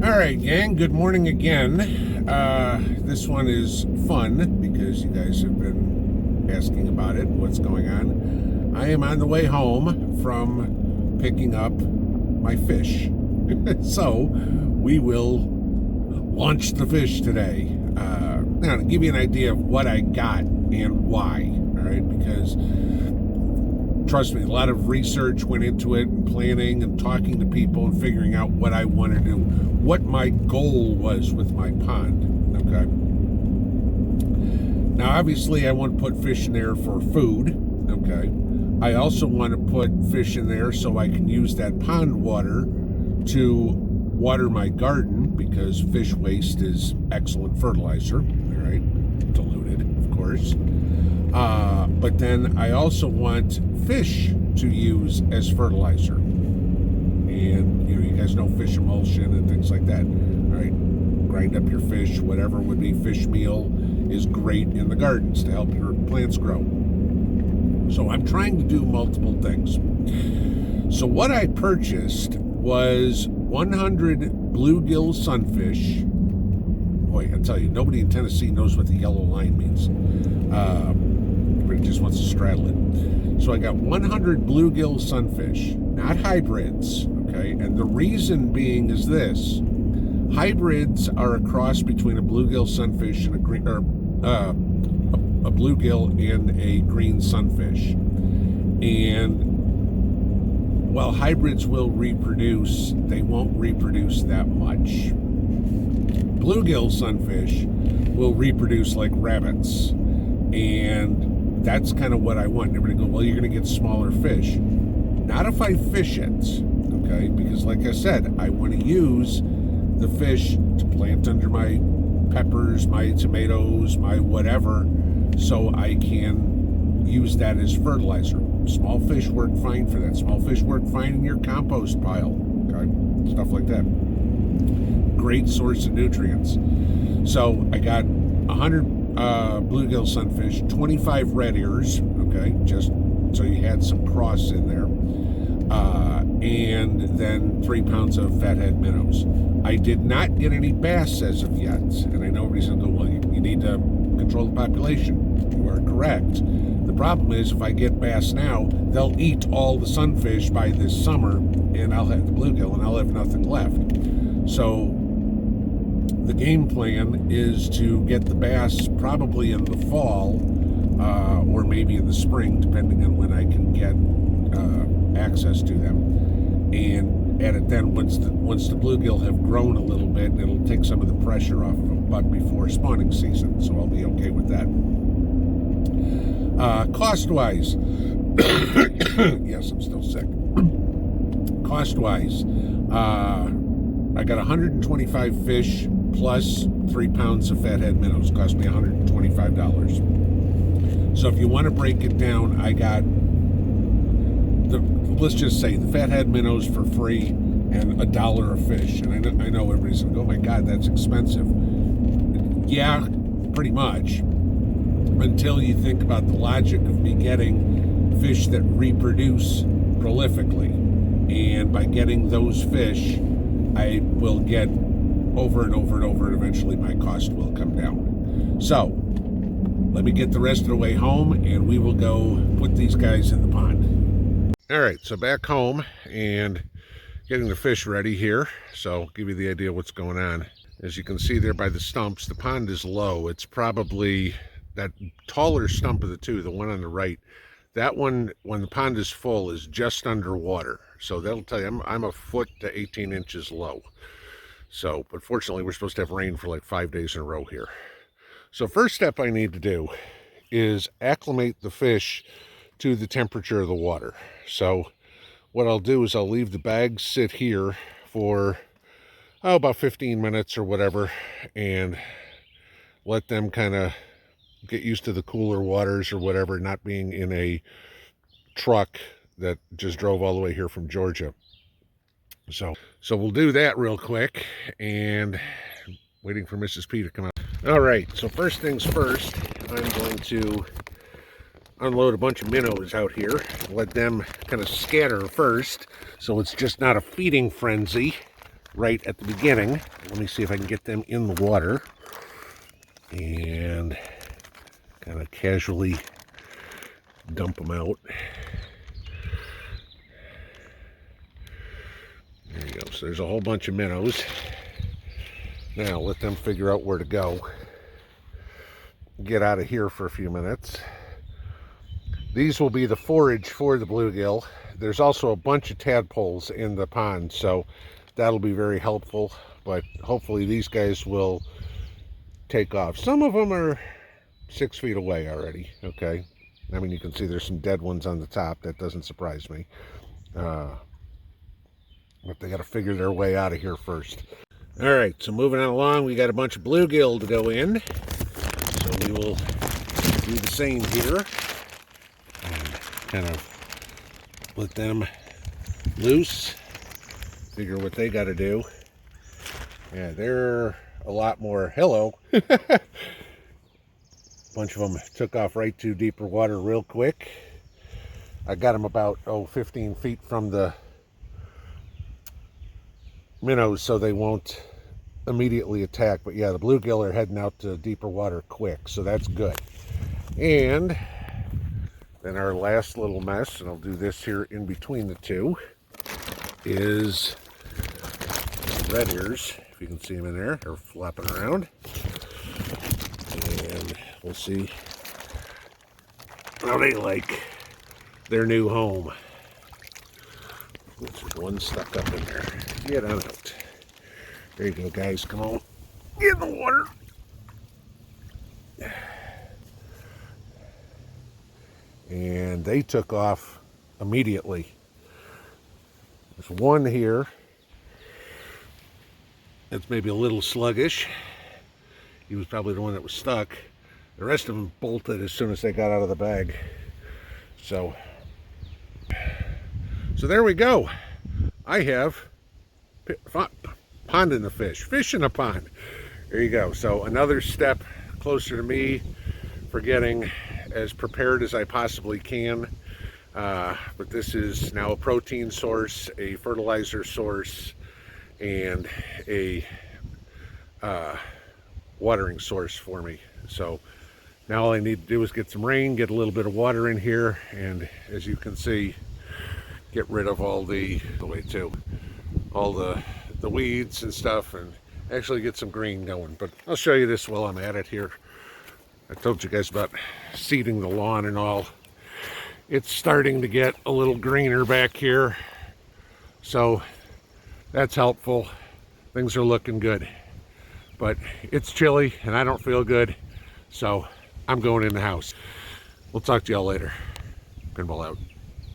All right, gang, good morning again. This one is fun because you guys have been asking about it, what's going on. I am on the way home from picking up my fish. So we will launch the fish today. Now, to give you an idea of what I got and why, all right, because trust me, a lot of research went into it, and planning and talking to people and figuring out what I want to do, what my goal was with my pond, okay? Now, obviously, I want to put fish in there for food, okay? I also want to put fish in there so I can use that pond water to water my garden, because fish waste is excellent fertilizer, all right? Diluted, of course. But then I also want fish to use as fertilizer. And, you guys know fish emulsion and things like that. All right, grind up your fish, whatever would be fish meal is great in the gardens to help your plants grow. So I'm trying to do multiple things. So what I purchased was 100 bluegill sunfish. Boy, I tell you, nobody in Tennessee knows what the yellow line means. Everybody just wants to straddle it. So I got 100 bluegill sunfish, not hybrids, okay? And the reason being is this. Hybrids are a cross between a bluegill sunfish and a green, or a bluegill and a green sunfish. And while hybrids will reproduce, they won't reproduce that much. Bluegill sunfish will reproduce like rabbits, and that's kind of what I want. Everybody go, well, you're going to get smaller fish. Not if I fish it, okay? Because like I said, I want to use the fish to plant under my peppers, my tomatoes, my whatever, so I can use that as fertilizer. Small fish work fine for that. Small fish work fine in your compost pile, okay? Stuff like that. Great source of nutrients. So I got 100 bluegill sunfish, 25 red ears, okay, just so you had some cross in there, and then 3 pounds of fathead minnows. I did not get any bass as of yet, and I know everybody's going to go, well, you need to control the population. You are correct. The problem is, if I get bass now, they'll eat all the sunfish by this summer, and I'll have the bluegill, and I'll have nothing left. So the game plan is to get the bass probably in the fall, or maybe in the spring, depending on when I can get access to them, and at it then once the bluegill have grown a little bit, it'll take some of the pressure off of them, but before spawning season, so I'll be okay with that. Cost-wise, yes, I'm still sick. Cost-wise, I got 125 fish plus 3 pounds of fathead minnows. Cost me $125. So if you want to break it down, I got let's just say the fathead minnows for free and $1 a fish. And I know everybody's going to go, oh my God, that's expensive. Yeah, pretty much. Until you think about the logic of me getting fish that reproduce prolifically. And by getting those fish, I will get over and over and over, and eventually my cost will come down. So, let me get the rest of the way home, and we will go put these guys in the pond. All right, so back home, and getting the fish ready here. So, I'll give you the idea of what's going on. As you can see there by the stumps, the pond is low. It's probably that taller stump of the two, the one on the right. That one, when the pond is full, is just underwater. So that'll tell you I'm a foot to 18 inches low. So, but fortunately, we're supposed to have rain for like 5 days in a row here. So first step I need to do is acclimate the fish to the temperature of the water. So what I'll do is I'll leave the bags sit here for about 15 minutes or whatever, and let them kind of get used to the cooler waters or whatever, not being in a truck that just drove all the way here from Georgia. So we'll do that real quick, and waiting for Mrs. P to come out. All right, so first things first, I'm going to unload a bunch of minnows out here, let them kind of scatter first, so it's just not a feeding frenzy. right at the beginning. Let me see if I can get them in the water and kind of casually dump them out. There you go. So there's a whole bunch of minnows. Now let them figure out where to go. Get out of here for a few minutes. These will be the forage for the bluegill. There's also a bunch of tadpoles in the pond, so that'll be very helpful. But hopefully these guys will take off. Some of them are 6 feet away already, okay? I mean, you can see there's some dead ones on the top. That doesn't surprise me. But they got to figure their way out of here first. All right, so moving on along, we got a bunch of bluegill to go in. So we will do the same here and kind of let them loose, figure what they got to do. Yeah, they're a lot more. Hello. Bunch of them took off right to deeper water real quick. I got them about 15 feet from the minnows so they won't immediately attack. But yeah, the bluegill are heading out to deeper water quick, so that's good. And then our last little mess, and I'll do this here in between the two, is red ears. If you can see them in there, they're flopping around. And we'll see how they like their new home. There's one stuck up in there. Get on out. There you go, guys. Come on. Get in the water. And they took off immediately. There's one here that's maybe a little sluggish. He was probably the one that was stuck. The rest of them bolted as soon as they got out of the bag. So there we go. I have pond in the fish in a pond. There you go. So another step closer to me for getting as prepared as I possibly can. But this is now a protein source, a fertilizer source, and a watering source for me. So now all I need to do is get some rain, get a little bit of water in here, and as you can see, get rid of all the weeds and stuff, and actually get some green going. But I'll show you this while I'm at it here. I told you guys about seeding the lawn and all. It's starting to get a little greener back here, so that's helpful. Things are looking good, but it's chilly and I don't feel good, so I'm going in the house. We'll talk to y'all later. Pinball out.